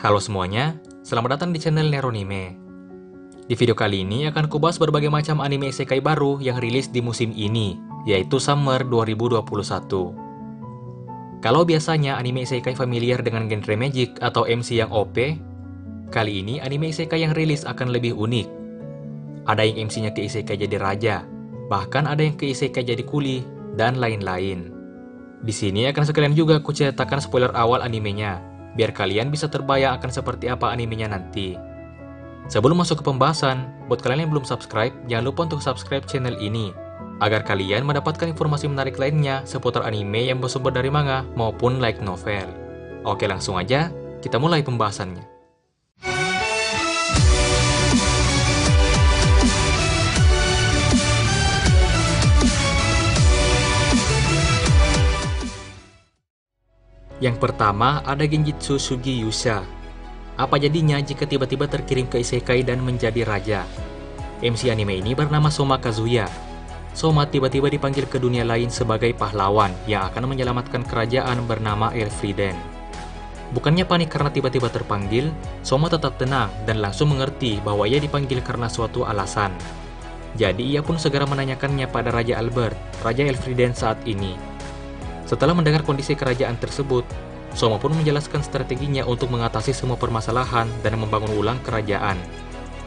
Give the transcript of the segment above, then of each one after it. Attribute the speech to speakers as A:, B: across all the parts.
A: Halo semuanya, selamat datang di channel Neronime. Di video kali ini akan kubahas berbagai macam anime isekai baru yang rilis di musim ini, yaitu Summer 2021. Kalau biasanya anime isekai familiar dengan genre magic atau MC yang OP, kali ini anime isekai yang rilis akan lebih unik. Ada yang MC-nya ke isekai jadi raja, bahkan ada yang ke isekai jadi kuli, dan lain-lain. Di sini akan sekalian juga kuceritakan spoiler awal animenya, biar kalian bisa terbayang akan seperti apa animenya nanti. Sebelum masuk ke pembahasan, buat kalian yang belum subscribe, jangan lupa untuk subscribe channel ini, agar kalian mendapatkan informasi menarik lainnya seputar anime yang bersumber dari manga maupun light novel. Oke, langsung aja, kita mulai pembahasannya. Yang pertama, ada Genjitsu Sugi Yusha. Apa jadinya jika tiba-tiba terkirim ke isekai dan menjadi raja? MC anime ini bernama Soma Kazuya. Soma tiba-tiba dipanggil ke dunia lain sebagai pahlawan yang akan menyelamatkan kerajaan bernama Elfriden. Bukannya panik karena tiba-tiba terpanggil, Soma tetap tenang dan langsung mengerti bahwa ia dipanggil karena suatu alasan. Jadi ia pun segera menanyakannya pada Raja Albert, Raja Elfriden saat ini. Setelah mendengar kondisi kerajaan tersebut, Soma pun menjelaskan strateginya untuk mengatasi semua permasalahan dan membangun ulang kerajaan.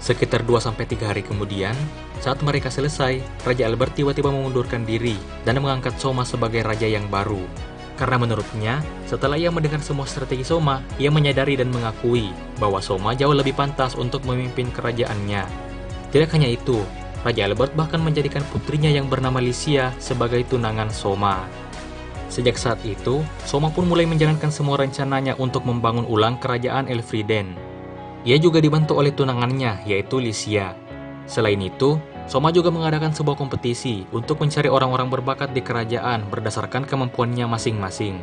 A: Sekitar 2-3 hari kemudian, saat mereka selesai, Raja Albert tiba-tiba mengundurkan diri dan mengangkat Soma sebagai raja yang baru. Karena menurutnya, setelah ia mendengar semua strategi Soma, ia menyadari dan mengakui bahwa Soma jauh lebih pantas untuk memimpin kerajaannya. Tidak hanya itu, Raja Albert bahkan menjadikan putrinya yang bernama Lycia sebagai tunangan Soma. Sejak saat itu, Soma pun mulai menjalankan semua rencananya untuk membangun ulang kerajaan Elfriden. Ia juga dibantu oleh tunangannya, yaitu Lycia. Selain itu, Soma juga mengadakan sebuah kompetisi untuk mencari orang-orang berbakat di kerajaan berdasarkan kemampuannya masing-masing.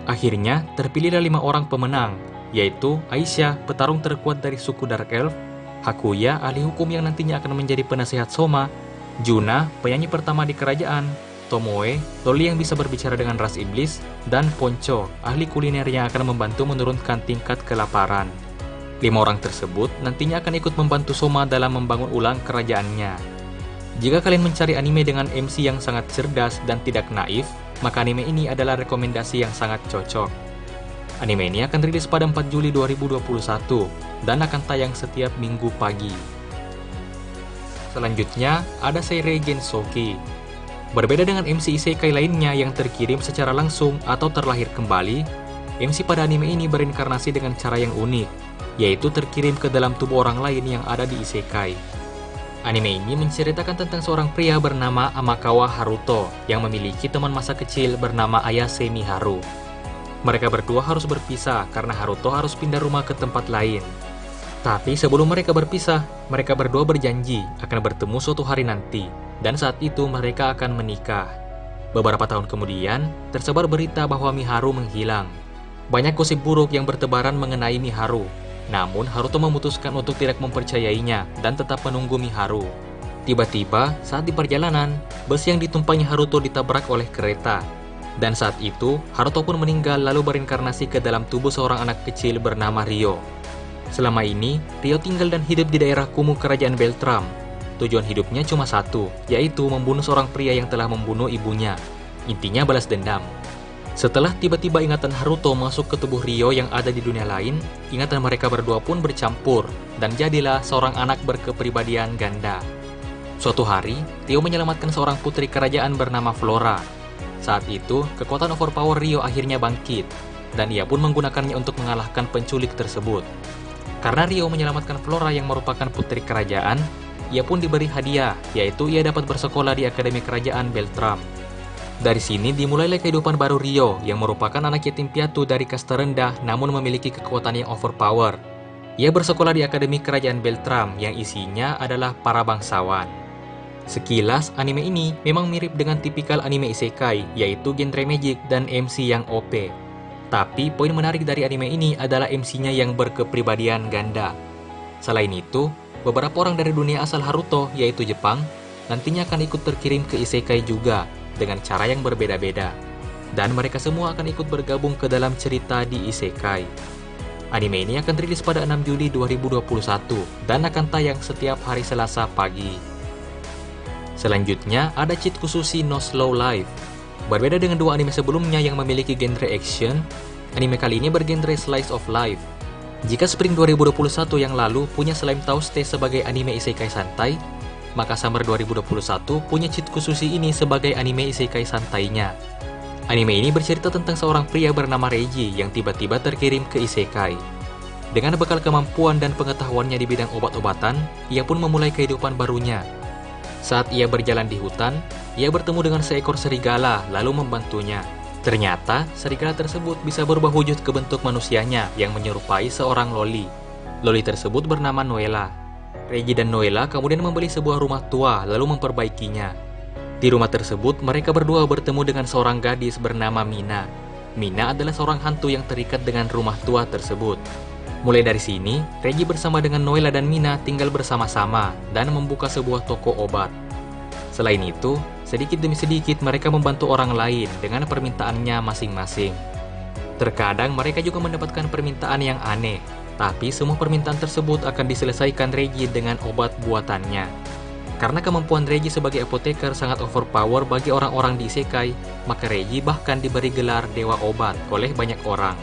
A: Akhirnya, terpilihlah 5 orang pemenang, yaitu Aisyah, petarung terkuat dari suku Dark Elf, Hakuya, ahli hukum yang nantinya akan menjadi penasehat Soma, Juna, penyanyi pertama di kerajaan, Tomoe, loli yang bisa berbicara dengan ras iblis, dan Poncho, ahli kuliner yang akan membantu menurunkan tingkat kelaparan. 5 orang tersebut nantinya akan ikut membantu Soma dalam membangun ulang kerajaannya. Jika kalian mencari anime dengan MC yang sangat cerdas dan tidak naif, maka anime ini adalah rekomendasi yang sangat cocok. Anime ini akan rilis pada 4 Juli 2021 dan akan tayang setiap minggu pagi. Selanjutnya, ada Seirei Gensouki. Berbeda dengan MC isekai lainnya yang terkirim secara langsung atau terlahir kembali, MC pada anime ini berinkarnasi dengan cara yang unik, yaitu terkirim ke dalam tubuh orang lain yang ada di isekai. Anime ini menceritakan tentang seorang pria bernama Amakawa Haruto yang memiliki teman masa kecil bernama Ayase Miharu. Mereka berdua harus berpisah karena Haruto harus pindah rumah ke tempat lain. Tapi sebelum mereka berpisah, mereka berdua berjanji akan bertemu suatu hari nanti, dan saat itu mereka akan menikah. Beberapa tahun kemudian, tersebar berita bahwa Miharu menghilang. Banyak gosip buruk yang bertebaran mengenai Miharu, namun Haruto memutuskan untuk tidak mempercayainya dan tetap menunggu Miharu. Tiba-tiba, saat di perjalanan, bus yang ditumpangi Haruto ditabrak oleh kereta. Dan saat itu, Haruto pun meninggal lalu berinkarnasi ke dalam tubuh seorang anak kecil bernama Ryo. Selama ini, Ryo tinggal dan hidup di daerah kumuh kerajaan Beltram. Tujuan hidupnya cuma satu, yaitu membunuh seorang pria yang telah membunuh ibunya. Intinya balas dendam. Setelah tiba-tiba ingatan Haruto masuk ke tubuh Ryo yang ada di dunia lain, ingatan mereka berdua pun bercampur, dan jadilah seorang anak berkepribadian ganda. Suatu hari, Ryo menyelamatkan seorang putri kerajaan bernama Flora. Saat itu, kekuatan overpower Ryo akhirnya bangkit, dan ia pun menggunakannya untuk mengalahkan penculik tersebut. Karena Ryo menyelamatkan Flora yang merupakan putri kerajaan, ia pun diberi hadiah, yaitu ia dapat bersekolah di Akademi Kerajaan Beltram. Dari sini dimulailah kehidupan baru Ryo yang merupakan anak yatim piatu dari kasta rendah namun memiliki kekuatan yang overpower. Ia bersekolah di Akademi Kerajaan Beltram yang isinya adalah para bangsawan. Sekilas, anime ini memang mirip dengan tipikal anime isekai, yaitu genre magic dan MC yang OP. Tapi poin menarik dari anime ini adalah MC-nya yang berkepribadian ganda. Selain itu, beberapa orang dari dunia asal Haruto, yaitu Jepang, nantinya akan ikut terkirim ke isekai juga, dengan cara yang berbeda-beda. Dan mereka semua akan ikut bergabung ke dalam cerita di isekai. Anime ini akan rilis pada 6 Juli 2021 dan akan tayang setiap hari Selasa pagi. Selanjutnya ada Cheat Kusushi no Slow Life. Berbeda dengan dua anime sebelumnya yang memiliki genre action, anime kali ini bergenre slice of life. Jika Spring 2021 yang lalu punya Slime Touste sebagai anime isekai santai, maka Summer 2021 punya Cheat Kusushi ini sebagai anime isekai santainya. Anime ini bercerita tentang seorang pria bernama Reiji yang tiba-tiba terkirim ke isekai. Dengan bekal kemampuan dan pengetahuannya di bidang obat-obatan, ia pun memulai kehidupan barunya. Saat ia berjalan di hutan, ia bertemu dengan seekor serigala lalu membantunya. Ternyata, serigala tersebut bisa berubah wujud ke bentuk manusianya yang menyerupai seorang loli. Loli tersebut bernama Noella. Reiji dan Noella kemudian membeli sebuah rumah tua lalu memperbaikinya. Di rumah tersebut, mereka berdua bertemu dengan seorang gadis bernama Mina. Mina adalah seorang hantu yang terikat dengan rumah tua tersebut. Mulai dari sini, Reiji bersama dengan Noella dan Mina tinggal bersama-sama dan membuka sebuah toko obat. Selain itu, sedikit demi sedikit mereka membantu orang lain dengan permintaannya masing-masing. Terkadang mereka juga mendapatkan permintaan yang aneh, tapi semua permintaan tersebut akan diselesaikan Reiji dengan obat buatannya. Karena kemampuan Reiji sebagai apoteker sangat overpower bagi orang-orang di isekai, maka Reiji bahkan diberi gelar Dewa Obat oleh banyak orang.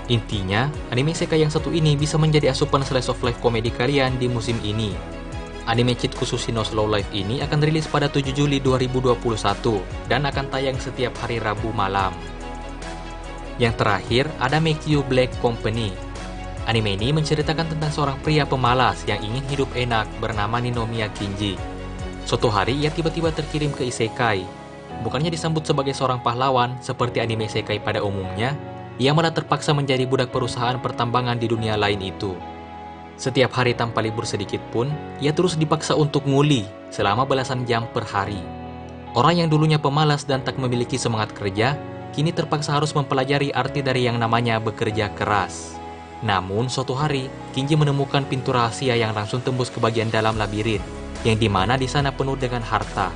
A: Intinya, anime isekai yang satu ini bisa menjadi asupan slice of life komedi kalian di musim ini. Anime Cheat Kusushi no Slow Life ini akan rilis pada 7 Juli 2021 dan akan tayang setiap hari Rabu malam. Yang terakhir, ada Make You Black Company. Anime ini menceritakan tentang seorang pria pemalas yang ingin hidup enak bernama Ninomiya Kinji. Suatu hari ia tiba-tiba terkirim ke isekai. Bukannya disambut sebagai seorang pahlawan seperti anime isekai pada umumnya, ia malah terpaksa menjadi budak perusahaan pertambangan di dunia lain itu. Setiap hari tanpa libur sedikit pun, ia terus dipaksa untuk nguli selama belasan jam per hari. Orang yang dulunya pemalas dan tak memiliki semangat kerja, kini terpaksa harus mempelajari arti dari yang namanya bekerja keras. Namun, suatu hari, Kinji menemukan pintu rahasia yang langsung tembus ke bagian dalam labirin, yang dimana di sana penuh dengan harta.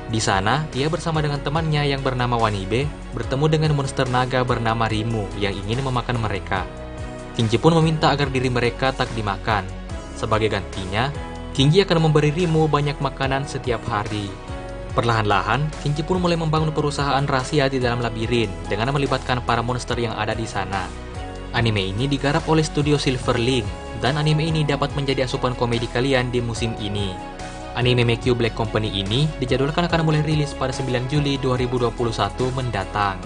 A: Di sana, ia bersama dengan temannya yang bernama Wanibe, bertemu dengan monster naga bernama Rimu yang ingin memakan mereka. Kinji pun meminta agar diri mereka tak dimakan. Sebagai gantinya, Kinji akan memberi Rimu banyak makanan setiap hari. Perlahan-lahan, Kinji pun mulai membangun perusahaan rahasia di dalam labirin dengan melibatkan para monster yang ada di sana. Anime ini digarap oleh studio Silverlink, dan anime ini dapat menjadi asupan komedi kalian di musim ini. Anime Make You Black Company ini dijadwalkan akan mulai rilis pada 9 Juli 2021 mendatang.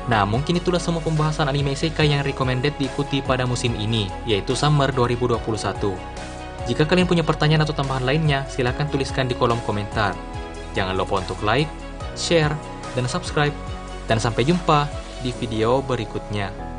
A: Nah, mungkin itulah semua pembahasan anime isekai yang recommended diikuti pada musim ini, yaitu Summer 2021. Jika kalian punya pertanyaan atau tambahan lainnya, silahkan tuliskan di kolom komentar. Jangan lupa untuk like, share, dan subscribe. Dan sampai jumpa di video berikutnya.